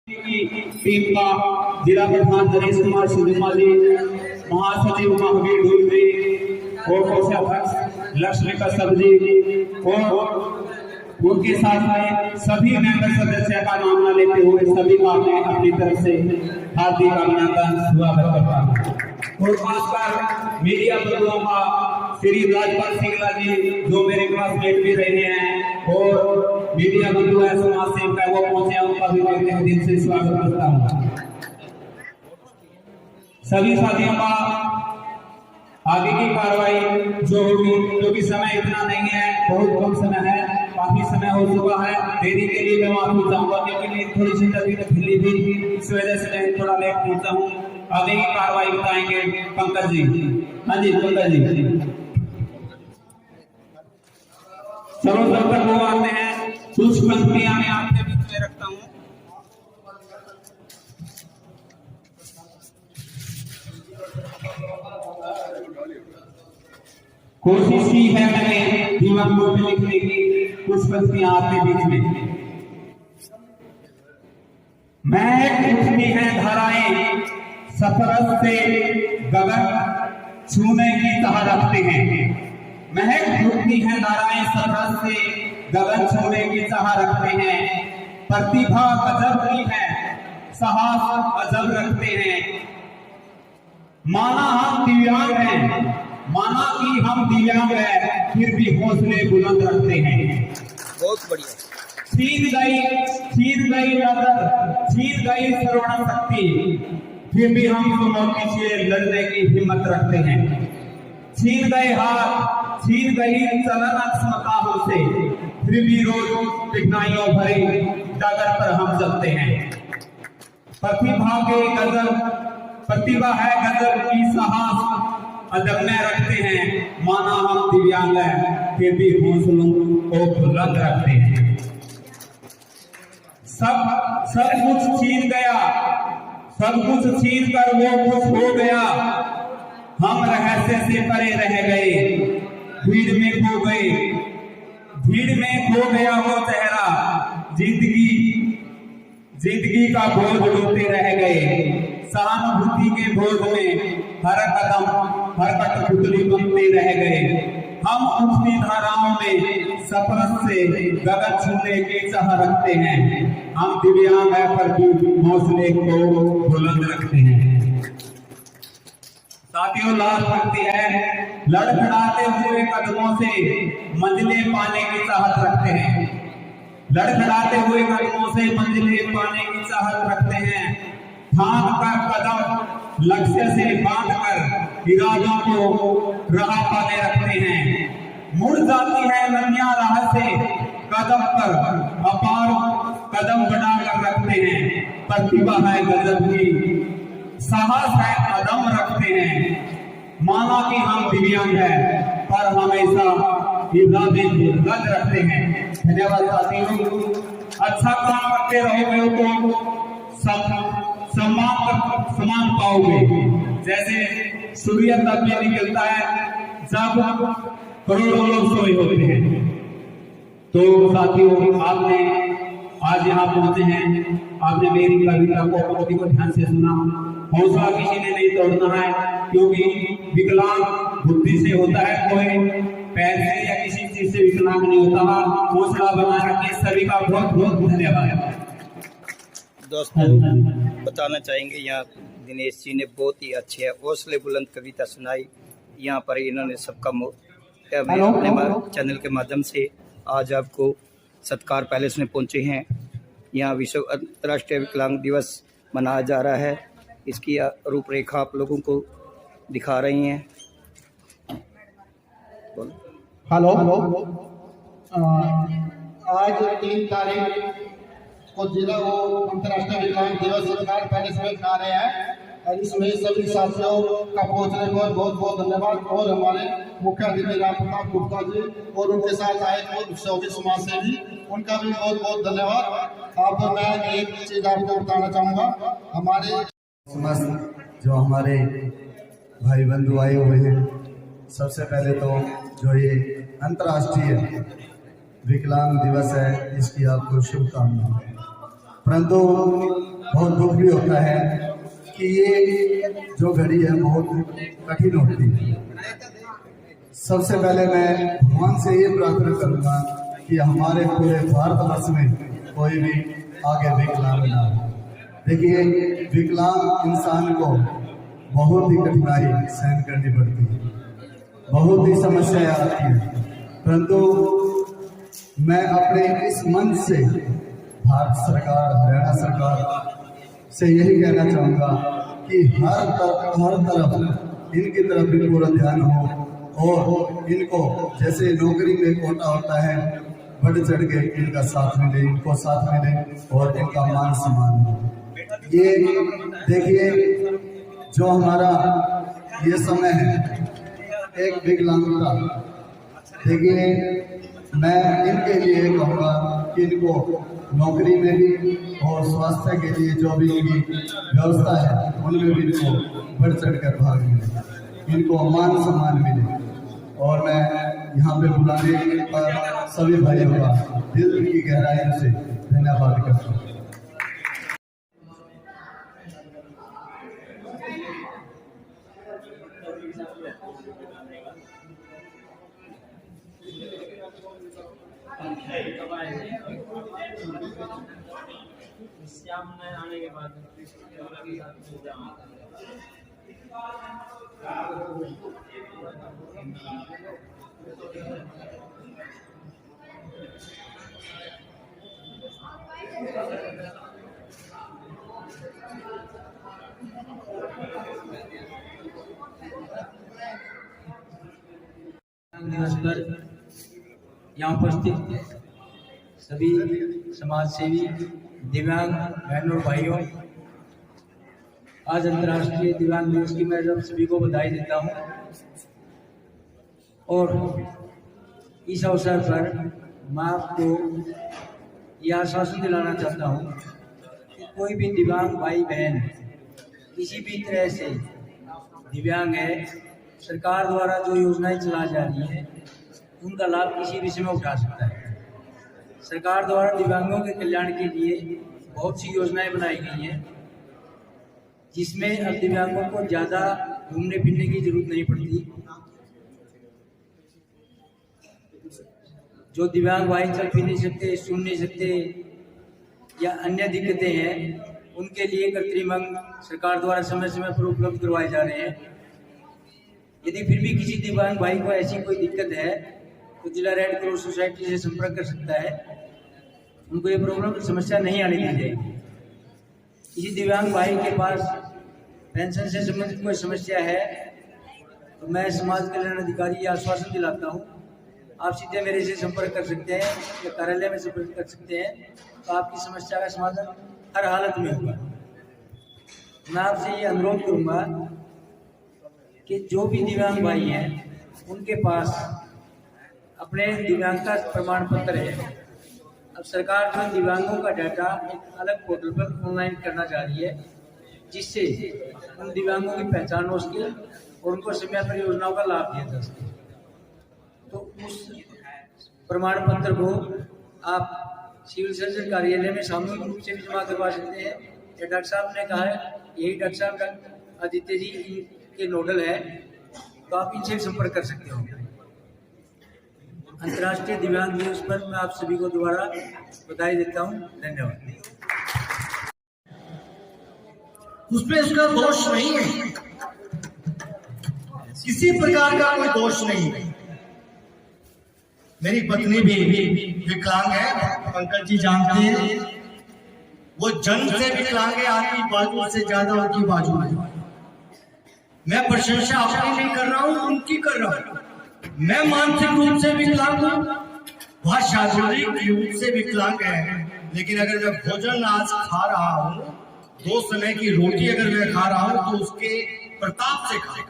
Team का जिला प्रधान नरेश कुमार सिंधुमा जी, महासचिव महावीर ढूंढी और कोषाध्यक्ष लक्ष्मी कश्यप जी और उनके साथ में सभी मेंबर सदस्य का नाम लेते हुए सभी का मैं अपनी तरफ से हार्दिक अभिनंदन स्वागत करता हूँ। और खासकर मीडिया बंधुओं का श्री राजपाल सिंगला जी जो मेरे क्लासमेट भी रहे हैं और मीडिया बंधु है, समाज सेवक है, वो पहुंचे, उनका भी मैं दिल से स्वागत करता हूँ। सभी साथियों का आगे की कार्रवाई जो होगी, क्योंकि समय इतना नहीं है, बहुत कम समय है, काफी समय हो चुका है। देरी के लिए मैं माफी चाहूंगा क्योंकि थोड़ी सी तबीयत ढीली थी, इस वजह से मैं थोड़ा लेट पहुंचा हूँ। आगे की कार्रवाई बताएंगे पंकज जी। हाँ जी पंकज जी, चलो जब तक वो आते हैं कुछ पंक्तियां मैं आपके बीच में रखता हूँ। कोशिश की है मैंने जीवन को लिखने की, कुछ पंक्तियां आपके बीच में। मैं उठती है धाराएं सफरत से गगन छूने की चाह रखते हैं। महक उठती है धाराएं सफरत से गगन छूने की चाह रखते हैं। प्रतिभा गजब की है, साहस अजब रखते हैं। माना हम दिव्यांग हैं, माना कि हम दिव्यांग हैं, फिर भी हौसले बुलंद रखते हैं। बहुत बढ़िया। छीन गई नजर, छीन गई सर्वण शक्ति, फिर भी हम चुनौती से लड़ने की हिम्मत रखते हैं। छीन गए हाथ, छीन गई चलन क्षमता हमसे, फिर भी रोज कठिनाइयों भरे डगर पर हम चलते हैं। प्रतिभा है गजब की, साहस अदम्य रखते हैं। माना हम दिव्यांग हैं, फिर भी हौसलों को बुलंद रखते हैं। सब कुछ छीन गया, सब कुछ छीन कर वो कुछ हो गया। हम रहस्य से परे रह गए, भीड़ में खो गए, भीड़ में खो गया वो चेहरा। जिंदगी का बोझ ढोते रह गए। सहानुभूति के बोझ में हर कदम हर कठपुतली बनते रह गए। हम उठती धाराओं में सफरत से गगन छूने की चाह रखते हैं। हम दिव्यांग है पर भी हौसले को बुलंद रखते हैं। साथियों लास्ट पंक्ति है, लड़खड़ाते हुए कदमों से मंजिलें पाने की चाहत रखते हैं। लड़खड़ाते हुए कदमों से मंजिलें पाने की चाहत रखते हैं। थाम कर कदम लक्ष्य से बांध कर इरादों को राह पाने रखते हैं। मुड़ जाती है नदियां राह से कदम पर, अपार कदम बढ़ाकर रखते हैं। प्रतिभा है गजब की, साहस है अदम रखते हैं। माना कि हम दिव्यांग हैं, पर हमेशा इरादे बुलंद रखते हैं। धन्यवाद साथियों। अच्छा काम करते रहोगे तो सम्मान पाओगे। जैसे सूर्य तब भी निकलता है जब करोड़ों लोग सोए होते हैं। तो साथियों आपने आज यहाँ पहुंचे हैं, आपने मेरी कविता को पंक्ति को ध्यान से सुना। हौसला किसी ने नहीं तोड़ना है, क्योंकि विकलांग बुद्धि से होता है, कोई पैर से या किसी चीज से विकलांग नहीं होता। हौसला बनाए रखिए। सभी का बहुत बहुत धन्यवाद। दोस्तों बताना चाहेंगे, यहाँ दिनेश जी ने बहुत ही अच्छे हौसले बुलंद कविता सुनाई। यहाँ पर इन्होंने सबका अपने चैनल के माध्यम से आज आपको सत्कार पैलेस में पहुँचे हैं। यहाँ विश्व अंतर्राष्ट्रीय विकलांग दिवस मनाया जा रहा है। इसकी रूपरेखा आप लोगों को दिखा रही हैं। हेलो, आज 3 तारीख को जिला वो अंतर्राष्ट्रीय विकलांग दिवस सत्कार पैलेस में मना रहे हैं और इसमें सभी साथियों का पहुंचने को बहुत बहुत धन्यवाद। और हमारे मुख्य अतिथि राम प्रताप गुप्ता जी और उनके साथ आए सभी समाज सेवी, उनका भी बहुत बहुत धन्यवाद। अब मैं एक चीज आपको बताना चाहूँगा, हमारे समस्त जो हमारे भाई बंधु आए हुए हैं, सबसे पहले तो जो ये अंतर्राष्ट्रीय विकलांग दिवस है, इसकी आपको शुभकामनाएं। परंतु बहुत दुख भी होता है कि ये जो घड़ी है बहुत कठिन होती है। सबसे पहले मैं भगवान से ये प्रार्थना करूंगा कि हमारे पूरे भारतवर्ष में कोई भी आगे विकलांग ना हो। देखिए, विकलांग इंसान को बहुत ही कठिनाई सहन करनी पड़ती है, बहुत ही समस्याएं आती हैं, परंतु मैं अपने इस मंच से भारत सरकार, हरियाणा सरकार से यही कहना चाहूँगा कि हर तरफ इनकी तरफ भी पूरा ध्यान हो और इनको जैसे नौकरी में कोटा होता है बढ़ चढ़ के इनका साथ मिले, इनको साथ मिले और इनका मान सम्मान हो। ये देखिए, जो हमारा ये समय है एक विकलांगता, देखिए मैं इनके लिए कहूँगा कि इनको नौकरी में भी और स्वास्थ्य के लिए जो भी इनकी व्यवस्था है उनमें भी इनको बढ़ चढ़ कर भाग मिले, इनको मान सम्मान मिले। और मैं यहाँ पे बुलाने पर सभी भाइयों का दिल की गहराइयों से धन्यवाद करता हूँ। आने के बाद दिवस पर यहाँ उपस्थित सभी समाज सेवी, दिव्यांग बहनों और भाइयों, आज अंतर्राष्ट्रीय दिव्यांग दिवस की मैं जब सभी को बधाई देता हूँ। और इस अवसर पर मैं आपको यह आश्वासन दिलाना चाहता हूँ कि कोई भी दिव्यांग भाई बहन किसी भी तरह से दिव्यांग है, सरकार द्वारा जो योजनाएं चलाई जा रही हैं उनका लाभ किसी भी समय उठा सकता है। सरकार द्वारा दिव्यांगों के कल्याण के लिए बहुत सी योजनाएं बनाई गई हैं, जिसमें अब दिव्यांगों को ज़्यादा घूमने फिरने की जरूरत नहीं पड़ती। जो दिव्यांग भाई चल फिर नहीं सकते, सुन नहीं सकते या अन्य दिक्कतें हैं, उनके लिए कृत्रिम अंग सरकार द्वारा समय समय पर उपलब्ध करवाए जा रहे हैं। यदि फिर भी किसी दिव्यांग भाई को ऐसी कोई दिक्कत है तो जिला रेड क्रॉस सोसाइटी से संपर्क कर सकता है, उनको ये प्रॉब्लम समस्या नहीं आने दी जाएगी। किसी दिव्यांग भाई के पास पेंशन से संबंधित कोई समस्या है तो मैं समाज कल्याण अधिकारी या आश्वासन दिलाता हूँ, आप सीधे मेरे से संपर्क कर सकते हैं या कार्यालय में संपर्क कर सकते हैं, तो आपकी समस्या का समाधान हर हालत में होगा। मैं आपसे ये अनुरोध करूँगा कि जो भी दिव्यांग भाई हैं उनके पास अपने दिव्यांगता प्रमाण पत्र है। अब सरकार जो दिव्यांगों का डाटा एक अलग पोर्टल पर ऑनलाइन करना चाह रही है, जिससे उन दिव्यांगों की पहचान हो सके और उनको समय पर योजनाओं का लाभ दिया जा सके। तो उस प्रमाण पत्र को आप सिविल सर्जन कार्यालय में सामूहिक रूप से भी जमा करवा सकते हैं। या डॉक्टर साहब ने कहा है, यही डॉक्टर साहब आदित्य जी के नोडल है, तो आप इनसे भी संपर्क कर सकते हो। अंतर्राष्ट्रीय दिव्यांग दिवस पर मैं आप सभी को दोबारा बधाई देता हूँ। धन्यवाद। उसमें उसका दोष नहीं है, किसी प्रकार का कोई दोष नहीं है। मेरी पत्नी भी विकलांग है, पंकज जी जानते हैं, वो जन्म से विकलांग है, आपकी बाजू से ज्यादा उनकी बाजू है। मैं प्रशंसा अपनी नहीं कर रहा हूँ, उनकी कर रहा हूँ। मैं मानसिक रूप से विकलांग हूँ, वह शारीरिक रूप से विकलांग है, लेकिन अगर मैं भोजन आज खा रहा हूँ, 2 समय की रोटी अगर मैं खा रहा हूँ तो उसके प्रताप से खा।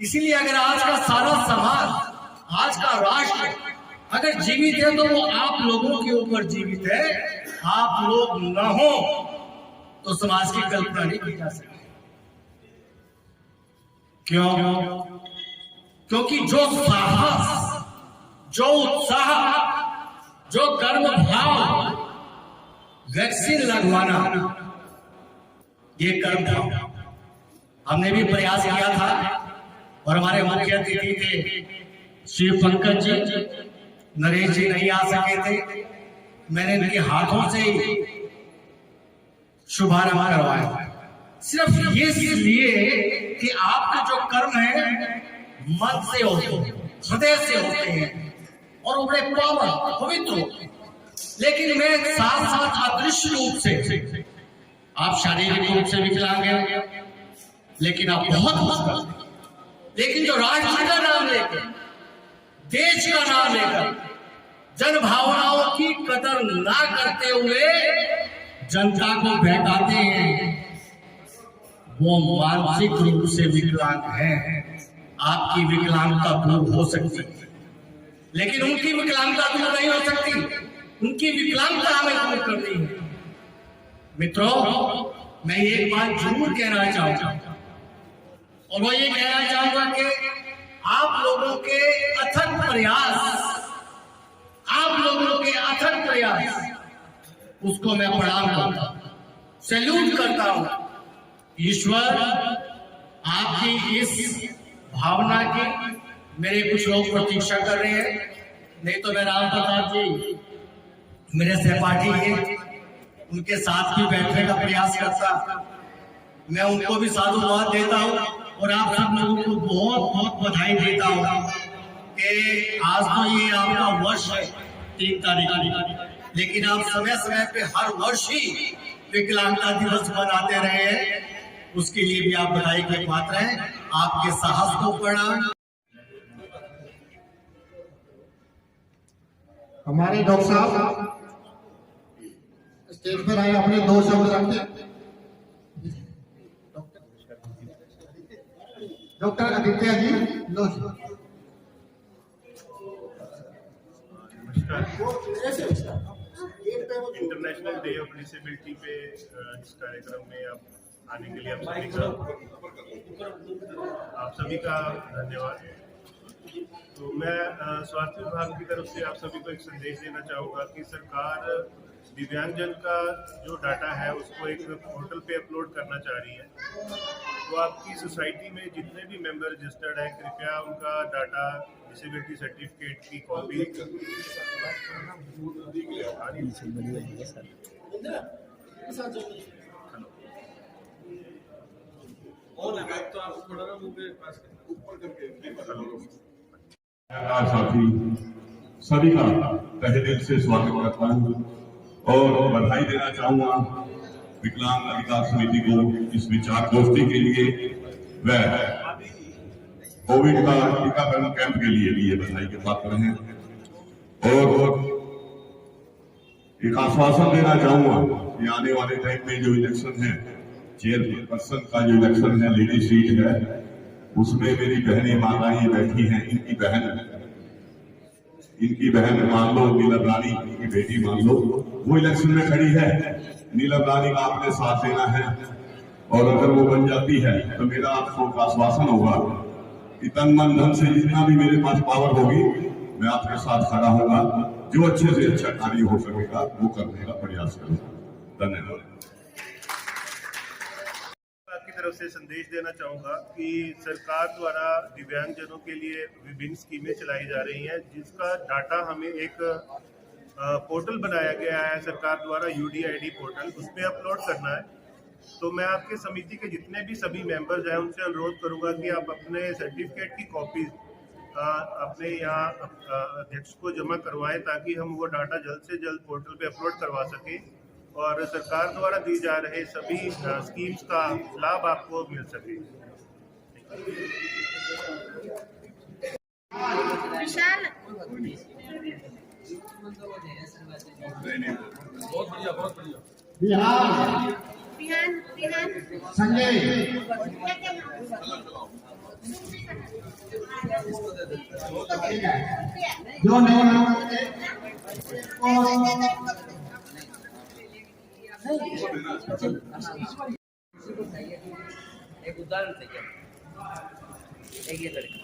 इसीलिए अगर आज का सारा समाज, आज का राष्ट्र अगर जीवित है तो वो आप लोगों के ऊपर जीवित है। आप लोग न हो तो समाज की कल्पना नहीं की जा सकती। क्यों? क्योंकि जो साहस, जो उत्साह, जो कर्म भाव वैक्सीन लगवाना ये कर्म था। हमने भी प्रयास किया था और हमारे मुख्य अतिथि थे श्री पंकज जी, नरेश जी नहीं आ सके थे। मैंने इनके हाथों से ही शुभारंभ करवाया, सिर्फ ये इसलिए कि आपके जो कर्म है मन से होते हैं, हृदय से होते हैं और बड़े पावन पवित्र होते हैं। लेकिन मैं साथ साथ अदृश्य रूप से, आप शारीरिक रूप से विकलांग हैं लेकिन आप बहुत कुछ करते हैं। लेकिन जो राष्ट्र का नाम लेकर, देश का नाम लेकर, जन भावनाओं की कदर ना करते हुए जनता को बहकाते हैं, वो मानसिक रूप से विकलांग है। आपकी विकलांगता दूर हो सकती है लेकिन उनकी विकलांगता दूर नहीं हो सकती। उनकी विकलांगता हमें दूर करनी है। मित्रों, मैं एक बात जरूर कहना चाहूंगा और वो ये कहना चाहूंगा कि आप लोगों के अथक प्रयास, उसको मैं प्रणाम करता हूं, सैल्यूट करता हूं। ईश्वर आपकी इस भावना की मेरे कुछ लोग प्रतीक्षा कर रहे हैं, नहीं तो मैं राम प्रताप जी मेरे सहपाठी हैं, उनके साथ भी बैठने का प्रयास करता। मैं उनको भी साधुवाद देता हूं और आप सब लोगों को बहुत बहुत बधाई देता हूं कि आज तो ये आपका वर्ष है 3 तारीख, लेकिन आप समय समय पे हर वर्ष ही विकलांगता दिवस मनाते रहे हैं, उसके लिए भी आप बधाई के पात्र हैं। आपके साहस को प्रणाम। हमारे डॉक्टर साहब स्टेज पर आए, अपने 2 शब्द रखते। डॉक्टर आदित्य जी, लो। इंटरनेशनल डे ऑफ डिसेबिलिटी पे इस कार्यक्रम में आप आने के लिए आप सभी का धन्यवाद। तो मैं स्वास्थ्य विभाग की तरफ से आप सभी को एक संदेश देना चाहूँगा कि सरकार दिव्यांगजन का जो डाटा है उसको एक पोर्टल पे अपलोड करना चाह रही है। तो आपकी सोसाइटी में जितने भी मेंबर रजिस्टर्ड हैं, कृपया उनका डाटा, डिसेबिलिटी सर्टिफिकेट की कॉपी साथी सभी का तहे दिल से स्वागत करता हूँ और बधाई देना चाहूँगा विकलांग अधिकार समिति को इस विचार गोष्ठी के लिए व कोविड का टीकाकरण कैंप के लिए भी ये बधाई के पात्र हैं। और एक आश्वासन देना चाहूँगा कि आने वाले टाइम में जो इलेक्शन है, चेयरपर्सन का जो इलेक्शन है, लेडी सीट है, उसमें मेरी बहनें माताएं बैठी हैं। इनकी बहन मान लो नीलम रानी, इनकी बेटी मान लो, वो इलेक्शन में खड़ी है। नीलम रानी का आपने साथ देना है और अगर वो बन जाती है तो मेरा आपको आश्वासन होगा कि तन मन धन से जितना भी मेरे पास पावर होगी मैं आपके साथ खड़ा होगा। जो अच्छे से अच्छा कार्य हो सकेगा वो करने का प्रयास करूंगा। धन्यवाद। तरफ से संदेश देना चाहूँगा कि सरकार द्वारा दिव्यांगजनों के लिए विभिन्न स्कीमें चलाई जा रही हैं, जिसका डाटा हमें एक पोर्टल बनाया गया है सरकार द्वारा, UDID पोर्टल, उस पर अपलोड करना है। तो मैं आपके समिति के जितने भी सभी मेंबर्स हैं उनसे अनुरोध करूँगा कि आप अपने सर्टिफिकेट की कॉपी अपने यहाँ अध्यक्ष को जमा करवाएं ताकि हम वो डाटा जल्द से जल्द पोर्टल पे अपलोड करवा सकें और सरकार द्वारा दी जा रहे सभी स्कीम्स का लाभ आपको मिल सके। बहुत बढ़िया। बिहान संजय जो एक उदाहरण चाहिए, एक ये लड़का,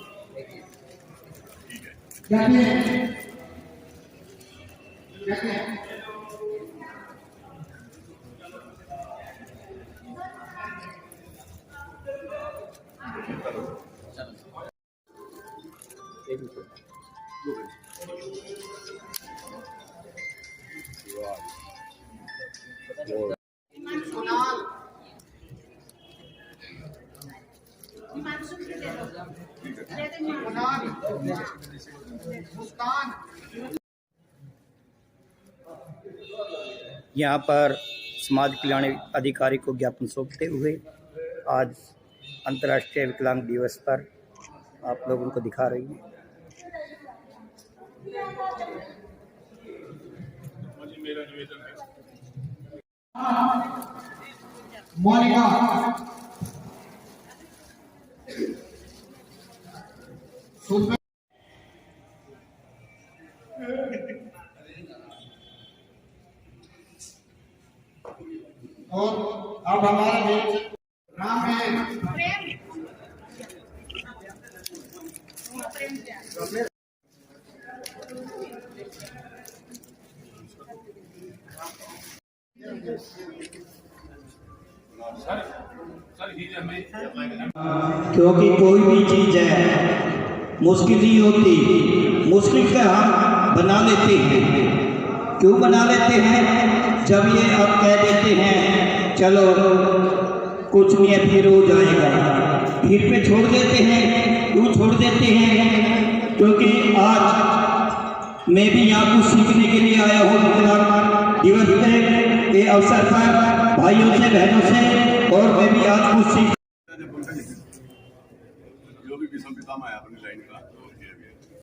यहाँ पर समाज कल्याण अधिकारी को ज्ञापन सौंपते हुए आज अंतर्राष्ट्रीय विकलांग दिवस पर आप लोगों को दिखा रही हैं। मोनिका और अब हमारे बीच राम है क्योंकि कोई भी चीज है मुश्किल ही होती, मुश्किल का हम बना लेते हैं। क्यों बना लेते हैं? जब ये अब कह देते हैं चलो कुछ नहीं है फिर हो जाएगा, फिर पे छोड़ देते हैं। क्यों छोड़ देते हैं? क्योंकि आज मैं भी यहाँ कुछ सीखने के लिए आया हूँ। विकलांग दिवस के अवसर पर भाइयों से बहनों से, और मैं भी आज कुछ सीख जो भी विषम पितामह है अपनी लाइन का